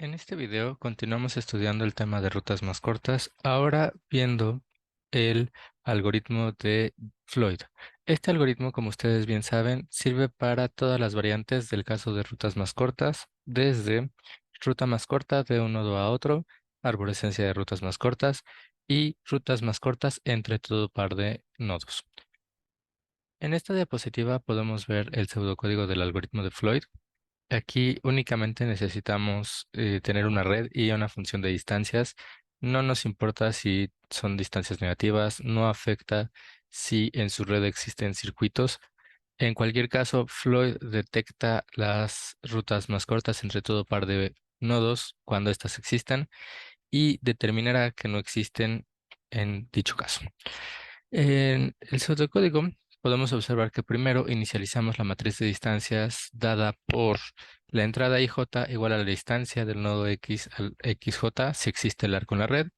En este video continuamos estudiando el tema de rutas más cortas, ahora viendo el algoritmo de Floyd. Este algoritmo, como ustedes bien saben, sirve para todas las variantes del caso de rutas más cortas, desde ruta más corta de un nodo a otro, arborescencia de rutas más cortas y rutas más cortas entre todo par de nodos. En esta diapositiva podemos ver el pseudocódigo del algoritmo de Floyd. Aquí únicamente necesitamos tener una red y una función de distancias. No nos importa si son distancias negativas, no afecta si en su red existen circuitos. En cualquier caso, Floyd detecta las rutas más cortas entre todo par de nodos cuando éstas existan y determinará que no existen en dicho caso. En el pseudocódigo podemos observar que primero inicializamos la matriz de distancias dada por la entrada IJ igual a la distancia del nodo X al XJ si existe el arco en la red,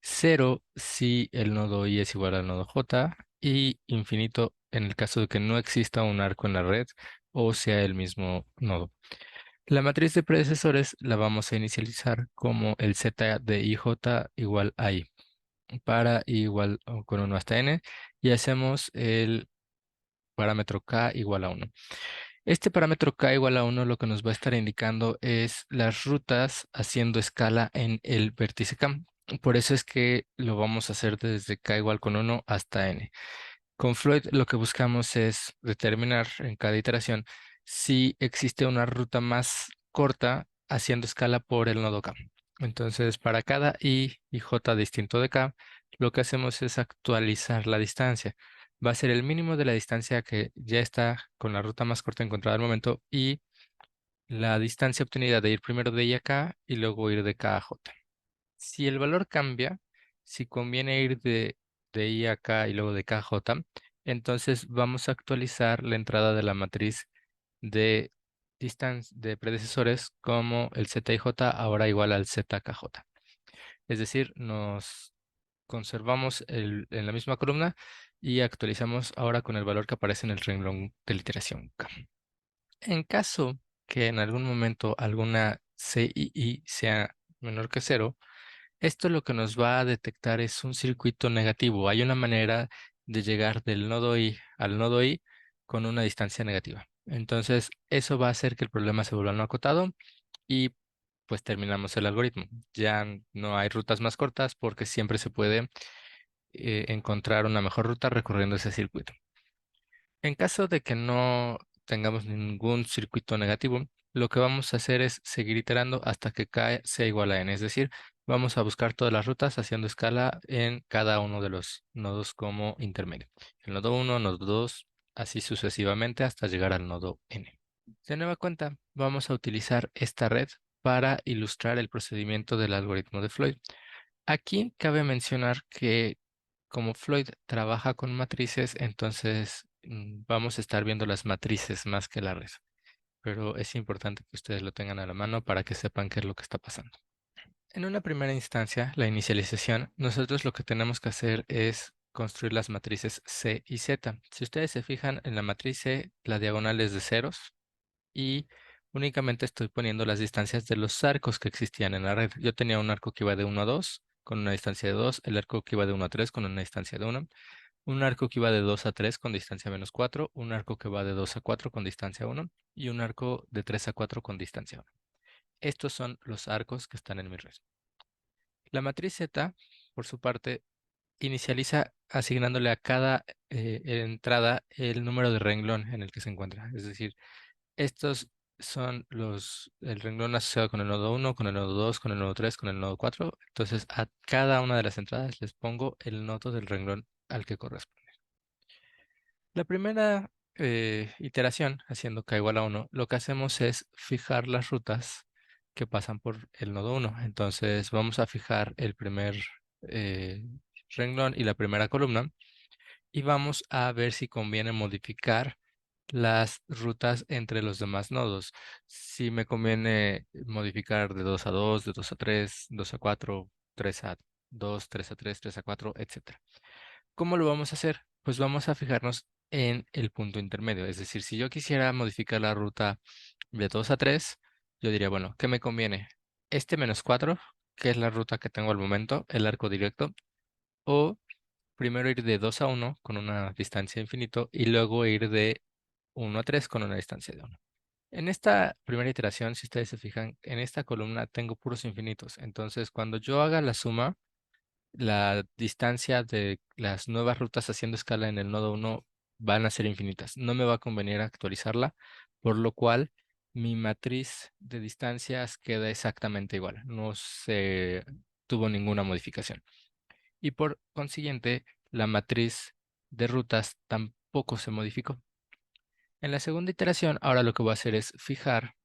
0 si el nodo Y es igual al nodo J y infinito en el caso de que no exista un arco en la red o sea el mismo nodo. La matriz de predecesores la vamos a inicializar como el Z de IJ igual a I para I igual o con 1 hasta n y hacemos el parámetro k igual a 1. Este parámetro k igual a 1 lo que nos va a estar indicando es las rutas haciendo escala en el vértice k. Por eso es que lo vamos a hacer desde k igual con 1 hasta n. Con Floyd lo que buscamos es determinar en cada iteración si existe una ruta más corta haciendo escala por el nodo k. Entonces, para cada i y j distinto de k, lo que hacemos es actualizar la distancia. Va a ser el mínimo de la distancia que ya está con la ruta más corta encontrada al momento y la distancia obtenida de ir primero de i a k y luego ir de k a j. Si el valor cambia, si conviene ir de I a K y luego de K a J, entonces vamos a actualizar la entrada de la matriz de de predecesores como el Z y J ahora igual al ZKJ. Es decir, nos conservamos en la misma columna y actualizamos ahora con el valor que aparece en el renglón de la iteración K. En caso que en algún momento alguna CII sea menor que cero, esto lo que nos va a detectar es un circuito negativo. Hay una manera de llegar del nodo I al nodo I con una distancia negativa. Entonces, eso va a hacer que el problema se vuelva no acotado y pues terminamos el algoritmo. Ya no hay rutas más cortas porque siempre se puede encontrar una mejor ruta recorriendo ese circuito. En caso de que no tengamos ningún circuito negativo, lo que vamos a hacer es seguir iterando hasta que k sea igual a n, es decir, vamos a buscar todas las rutas haciendo escala en cada uno de los nodos como intermedio. El nodo 1, nodo 2, así sucesivamente hasta llegar al nodo n. De nueva cuenta, vamos a utilizar esta red para ilustrar el procedimiento del algoritmo de Floyd. Aquí cabe mencionar que como Floyd trabaja con matrices, entonces vamos a estar viendo las matrices más que la red. Pero es importante que ustedes lo tengan a la mano para que sepan qué es lo que está pasando. En una primera instancia, la inicialización, nosotros lo que tenemos que hacer es construir las matrices C y Z. Si ustedes se fijan en la matriz C, la diagonal es de ceros y únicamente estoy poniendo las distancias de los arcos que existían en la red. Yo tenía un arco que iba de 1 a 2 con una distancia de 2, el arco que iba de 1 a 3 con una distancia de 1, un arco que iba de 2 a 3 con distancia menos 4, un arco que va de 2 a 4 con distancia 1 y un arco de 3 a 4 con distancia 1. Estos son los arcos que están en mi red. La matriz Z, por su parte, inicializa asignándole a cada entrada el número de renglón en el que se encuentra. Es decir, estos son el renglón asociado con el nodo 1, con el nodo 2, con el nodo 3, con el nodo 4. Entonces, a cada una de las entradas les pongo el nodo del renglón al que corresponde. La primera iteración, haciendo k igual a 1, lo que hacemos es fijar las rutas que pasan por el nodo 1. Entonces, vamos a fijar el primer eh, renglón y la primera columna y vamos a ver si conviene modificar las rutas entre los demás nodos. Si me conviene modificar de 2 a 2, de 2 a 3, 2 a 4, 3 a 2, 3 a 3, 3 a 4, etcétera. ¿Cómo lo vamos a hacer? Pues vamos a fijarnos en el punto intermedio. Es decir, si yo quisiera modificar la ruta de 2 a 3, yo diría, bueno, ¿qué me conviene? este -4, que es la ruta que tengo al momento, el arco directo, o primero ir de 2 a 1 con una distancia infinito y luego ir de 1 a 3 con una distancia de 1. En esta primera iteración, si ustedes se fijan, en esta columna tengo puros infinitos. Entonces, cuando yo haga la suma, la distancia de las nuevas rutas haciendo escala en el nodo 1 van a ser infinitas. No me va a convenir actualizarla, por lo cual mi matriz de distancias queda exactamente igual. No se tuvo ninguna modificación. Y por consiguiente, la matriz de rutas tampoco se modificó. En la segunda iteración, ahora lo que voy a hacer es fijar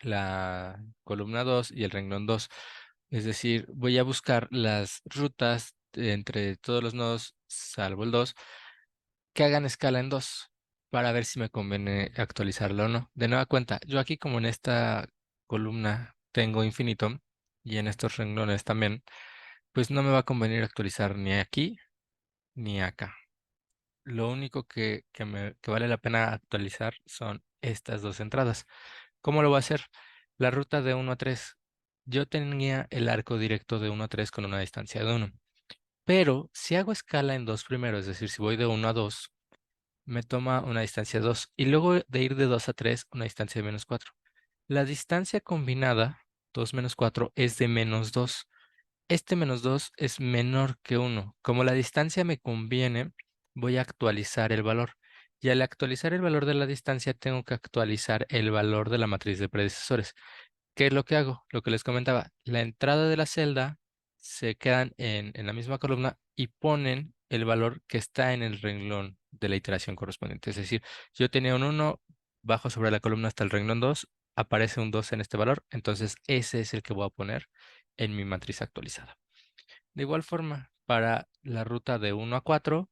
la columna 2 y el renglón 2. Es decir, voy a buscar las rutas entre todos los nodos, salvo el 2, que hagan escala en 2 para ver si me conviene actualizarlo o no. De nueva cuenta, yo aquí como en esta columna tengo infinito y en estos renglones también, pues no me va a convenir actualizar ni aquí ni acá. Lo único que vale la pena actualizar son estas dos entradas. ¿Cómo lo voy a hacer? La ruta de 1 a 3. Yo tenía el arco directo de 1 a 3 con una distancia de 1. Pero si hago escala en 2 primero, es decir, si voy de 1 a 2, me toma una distancia de 2. Y luego de ir de 2 a 3, una distancia de -4. La distancia combinada, 2 menos 4, es de -2. Este -2 es menor que 1. Como la distancia me conviene, voy a actualizar el valor. Y al actualizar el valor de la distancia, tengo que actualizar el valor de la matriz de predecesores. ¿Qué es lo que hago? Lo que les comentaba, la entrada de la celda se quedan en la misma columna y ponen el valor que está en el renglón de la iteración correspondiente. Es decir, yo tenía un 1, bajo sobre la columna hasta el renglón 2, aparece un 2 en este valor, entonces ese es el que voy a poner en mi matriz actualizada. De igual forma, para la ruta de 1 a 4,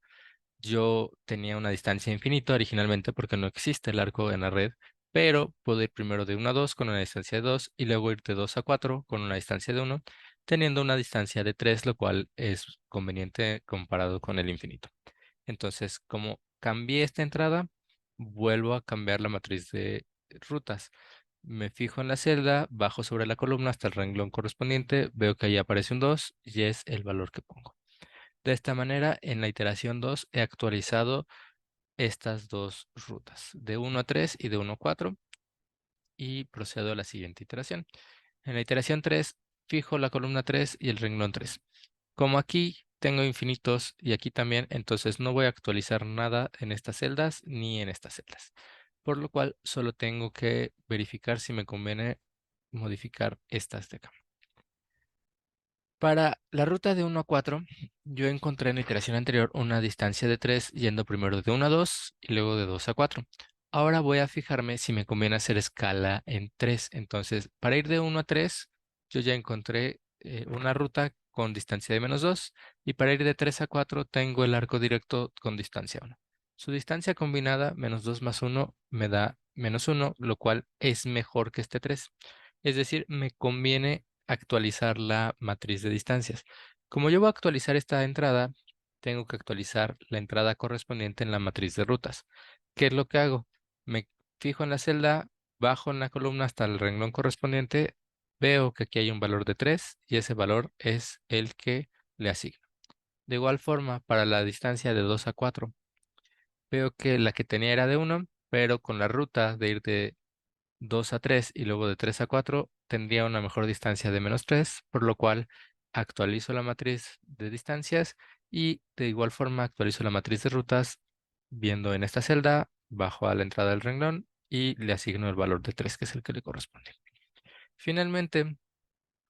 yo tenía una distancia infinita originalmente porque no existe el arco en la red, pero puedo ir primero de 1 a 2 con una distancia de 2 y luego ir de 2 a 4 con una distancia de 1, teniendo una distancia de 3, lo cual es conveniente comparado con el infinito. Entonces, como cambié esta entrada, vuelvo a cambiar la matriz de rutas. Me fijo en la celda, bajo sobre la columna hasta el renglón correspondiente, veo que ahí aparece un 2 y es el valor que pongo. De esta manera, en la iteración 2 he actualizado estas dos rutas, de 1 a 3 y de 1 a 4, y procedo a la siguiente iteración. En la iteración 3, fijo la columna 3 y el renglón 3. Como aquí tengo infinitos y aquí también, entonces no voy a actualizar nada en estas celdas ni en estas celdas. Por lo cual, solo tengo que verificar si me conviene modificar estas de acá. Para la ruta de 1 a 4, yo encontré en la iteración anterior una distancia de 3 yendo primero de 1 a 2 y luego de 2 a 4. Ahora voy a fijarme si me conviene hacer escala en 3. Entonces, para ir de 1 a 3, yo ya encontré una ruta con distancia de -2 y para ir de 3 a 4 tengo el arco directo con distancia 1. Su distancia combinada, -2 más 1, me da -1, lo cual es mejor que este 3. Es decir, me conviene actualizar la matriz de distancias. Como yo voy a actualizar esta entrada, tengo que actualizar la entrada correspondiente en la matriz de rutas. ¿Qué es lo que hago? Me fijo en la celda, bajo en la columna hasta el renglón correspondiente, veo que aquí hay un valor de 3 y ese valor es el que le asigno. De igual forma, para la distancia de 2 a 4, veo que la que tenía era de 1, pero con la ruta de ir de 2 a 3 y luego de 3 a 4 tendría una mejor distancia de -3, por lo cual actualizo la matriz de distancias y de igual forma actualizo la matriz de rutas viendo en esta celda, bajo a la entrada del renglón y le asigno el valor de 3, que es el que le corresponde. Finalmente,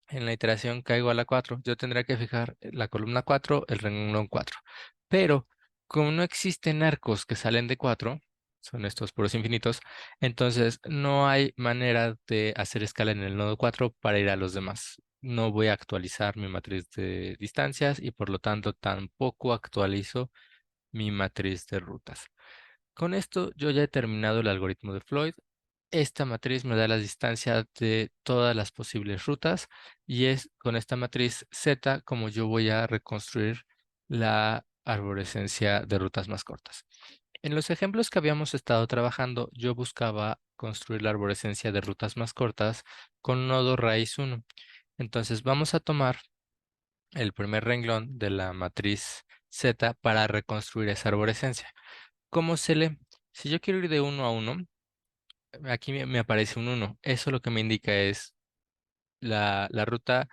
en la iteración caigo a la 4. Yo tendría que fijar la columna 4, el renglón 4. Pero como no existen arcos que salen de 4, son estos puros infinitos, entonces no hay manera de hacer escala en el nodo 4 para ir a los demás. No voy a actualizar mi matriz de distancias y por lo tanto tampoco actualizo mi matriz de rutas. Con esto yo ya he terminado el algoritmo de Floyd. Esta matriz me da la distancia de todas las posibles rutas y es con esta matriz Z como yo voy a reconstruir la arborescencia de rutas más cortas. En los ejemplos que habíamos estado trabajando, yo buscaba reconstruir la arborescencia de rutas más cortas con nodo raíz 1. Entonces vamos a tomar el primer renglón de la matriz Z para reconstruir esa arborescencia. ¿Cómo se lee? Si yo quiero ir de 1 a 1, aquí me aparece un 1. Eso lo que me indica es la ruta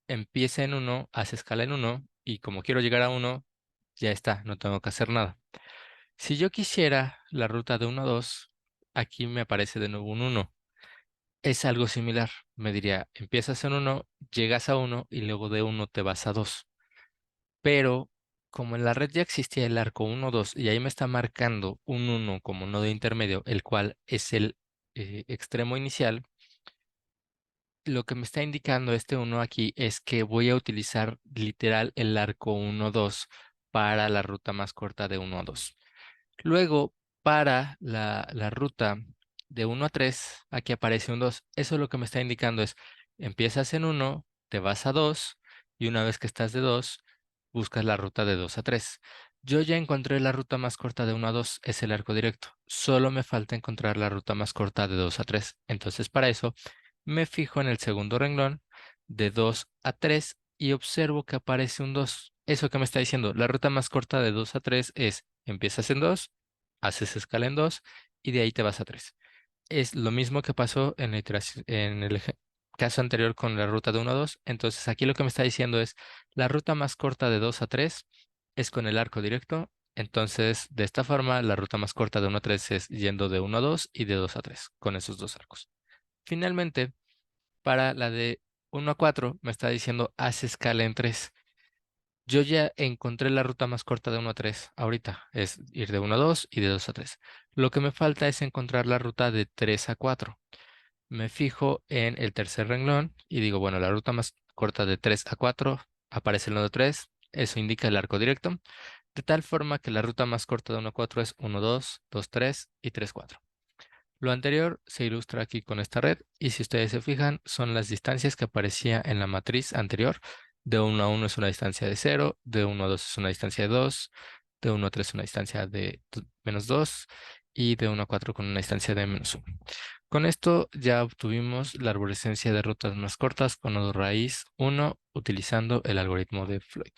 empieza en 1, hace escala en 1 y como quiero llegar a 1, ya está, no tengo que hacer nada. Si yo quisiera la ruta de 1 a 2, aquí me aparece de nuevo un 1. Es algo similar. Me diría, empiezas en 1, llegas a 1 y luego de 1 te vas a 2. Pero como en la red ya existía el arco 1, 2 y ahí me está marcando un 1 como nodo intermedio, el cual es el extremo inicial, lo que me está indicando este 1 aquí es que voy a utilizar literal el arco 1, 2 para la ruta más corta de 1 a 2. Luego, para la ruta de 1 a 3, aquí aparece un 2. Eso lo que me está indicando es, empiezas en 1, te vas a 2, y una vez que estás de 2, buscas la ruta de 2 a 3. Yo ya encontré la ruta más corta de 1 a 2, es el arco directo. Solo me falta encontrar la ruta más corta de 2 a 3. Entonces, para eso, me fijo en el segundo renglón de 2 a 3 y observo que aparece un 2. Eso que me está diciendo, la ruta más corta de 2 a 3 es, empiezas en 2, haces escala en 2 y de ahí te vas a 3. Es lo mismo que pasó en la en el caso anterior con la ruta de 1 a 2. Entonces aquí lo que me está diciendo es, la ruta más corta de 2 a 3 es con el arco directo. Entonces, de esta forma, la ruta más corta de 1 a 3 es yendo de 1 a 2 y de 2 a 3, con esos dos arcos. Finalmente, para la de 1 a 4, me está diciendo, haz escala en 3. Yo ya encontré la ruta más corta de 1 a 3 ahorita, es ir de 1 a 2 y de 2 a 3. Lo que me falta es encontrar la ruta de 3 a 4. Me fijo en el tercer renglón y digo, bueno, la ruta más corta de 3 a 4 aparece el nodo 3, eso indica el arco directo, de tal forma que la ruta más corta de 1 a 4 es 1, 2, 2, 3 y 3, 4. Lo anterior se ilustra aquí con esta red y si ustedes se fijan son las distancias que aparecía en la matriz anterior. De 1 a 1 es una distancia de 0, de 1 a 2 es una distancia de 2, de 1 a 3 es una distancia de menos 2 y de 1 a 4 con una distancia de menos 1. Con esto ya obtuvimos la arborescencia de rutas más cortas con nodo raíz 1 utilizando el algoritmo de Floyd.